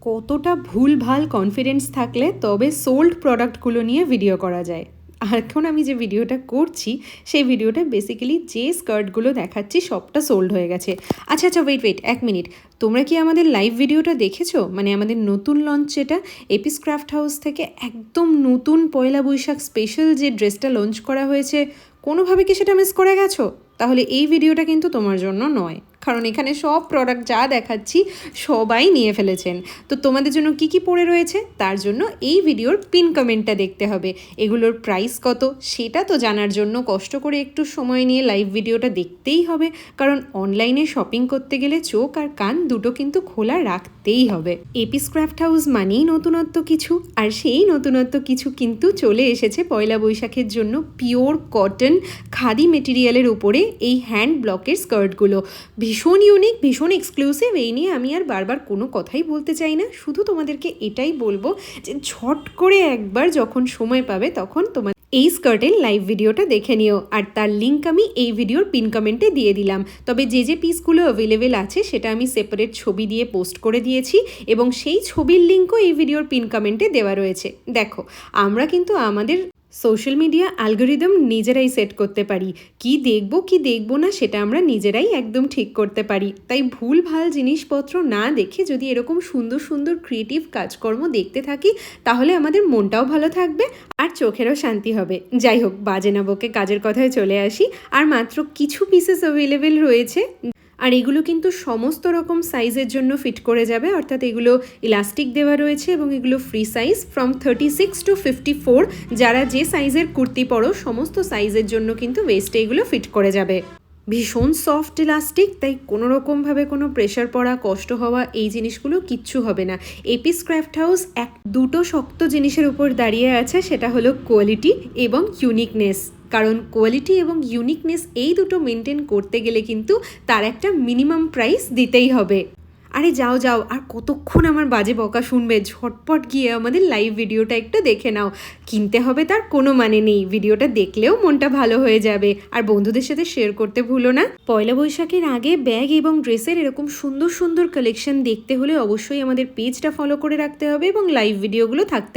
কতটা ভুলভাল কনফিডেন্স থাকলে তবে সোল্ড প্রোডাক্টগুলো নিয়ে ভিডিও করা যায়। এখন আমি যে ভিডিওটা করছি সেই ভিডিওটা বেসিক্যালি যে স্কার্টগুলো দেখাচ্ছি সবটা সোল্ড হয়ে গেছে। আচ্ছা আচ্ছা, ওয়েট 1 মিনিট, তোমরা কি আমাদের লাইভ ভিডিওটা দেখেছো? মানে আমাদের নতুন লঞ্চ যেটা এপিস ক্রাফট হাউস থেকে একদম নতুন পয়লা বৈশাখ স্পেশাল যে ড্রেসটা লঞ্চ করা হয়েছে, কোনোভাবে কি সেটা মিস করে গেছো? তাহলে এই ভিডিওটা কিন্তু তোমার জন্য নয়, কারণ এখানে সব প্রোডাক্ট যা দেখাচ্ছি সবাই নিয়ে ফেলেছেন। তো তোমাদের জন্য কি কি পড়ে রয়েছে তার জন্য এই ভিডিওর পিন কমেন্টটা দেখতে হবে। এগুলোর প্রাইস কত সেটা তো জানার জন্য কষ্ট করে একটু সময় নিয়ে লাইভ ভিডিওটা দেখতেই হবে, কারণ অনলাইনে শপিং করতে গেলে চোখ আর কান দুটো কিন্তু খোলা রাখতেই হবে। এপিস ক্রাফট হাউস মানেই নতুনত্ব কিছু, আর সেই নতুনত্ব কিছু কিন্তু চলে এসেছে পয়লা বৈশাখের জন্য পিওর কটন খাদি মেটেরিয়ালের উপরে এই হ্যান্ড ব্লকের স্কার্টগুলো। ভীষণ ইউনিক, ভীষণ এক্সক্লুসিভ। এই নিয়ে আমি আর বারবার কোনো কথাই বলতে চাই না, শুধু তোমাদেরকে এটাই বলবো যে ঝট করে একবার যখন সময় পাবে তখন তোমার এই স্কার্টের লাইভ ভিডিওটা দেখে নিও, আর তার লিঙ্ক আমি এই ভিডিওর পিন কমেন্টে দিয়ে দিলাম। তবে যে পিসগুলো অ্যাভেলেবেল আছে সেটা আমি সেপারেট ছবি দিয়ে পোস্ট করে দিয়েছি, এবং সেই ছবির লিঙ্কও এই ভিডিওর পিন কমেন্টে দেওয়া রয়েছে। দেখো, আমরা কিন্তু আমাদের সোশ্যাল মিডিয়া অ্যালগোরিদম নিজেরাই সেট করতে পারি, কি দেখব না সেটা আমরা নিজেরাই একদম ঠিক করতে পারি। তাই ভুলভাল জিনিসপত্র না দেখে যদি এরকম সুন্দর সুন্দর ক্রিয়েটিভ কাজকর্ম দেখতে থাকি তাহলে আমাদের মনটাও ভালো থাকবে আর চোখেরও শান্তি হবে। যাই হোক, বাজে না বকে কাজের কথায় চলে আসি। আর মাত্র কিছু পিসেস অ্যাভেলেবেল রয়েছে, আর এগুলো কিন্তু সমস্ত রকম সাইজের জন্য ফিট করে যাবে, অর্থাৎ এগুলো ইলাস্টিক দেওয়া রয়েছে এবং এগুলো ফ্রি সাইজ ফ্রম 36 to 54। যারা যে সাইজের কুর্তি পরো সমস্ত সাইজের জন্য কিন্তু ওয়েস্টে এগুলো ফিট করে যাবে। ভীষণ সফট ইলাস্টিক, তাই কোনো রকমভাবে কোনো প্রেশার পড়া, কষ্ট হওয়া এই জিনিসগুলো কিচ্ছু হবে না। এপিস ক্রাফট হাউস দুটো শক্ত জিনিসের উপর দাঁড়িয়ে আছে, সেটা হলো কোয়ালিটি এবং ইউনিকনেস। কারণ কোয়ালিটি এবং ইউনিকনেস এই দুটো মেনটেন করতে গেলে কিন্তু তার একটা মিনিমাম প্রাইস দিতেই হবে। আরে যাও আর কতক্ষণ আমার বাজে বকা শুনবে? ঝটপট গিয়ে আমাদের লাইভ ভিডিওটা একটু দেখে নাও। কিনতে হবে তার কোনো মানে নেই, ভিডিওটা দেখলেও মনটা ভালো হয়ে যাবে। আর বন্ধুদের সাথে শেয়ার করতে ভুলো না। পয়লা বৈশাখের আগে ব্যাগ এবং ড্রেসের এরকম সুন্দর সুন্দর কালেকশন দেখতে হলে অবশ্যই আমাদের পেজটা ফলো করে রাখতে হবে এবং লাইভ ভিডিওগুলো থাকতে হবে।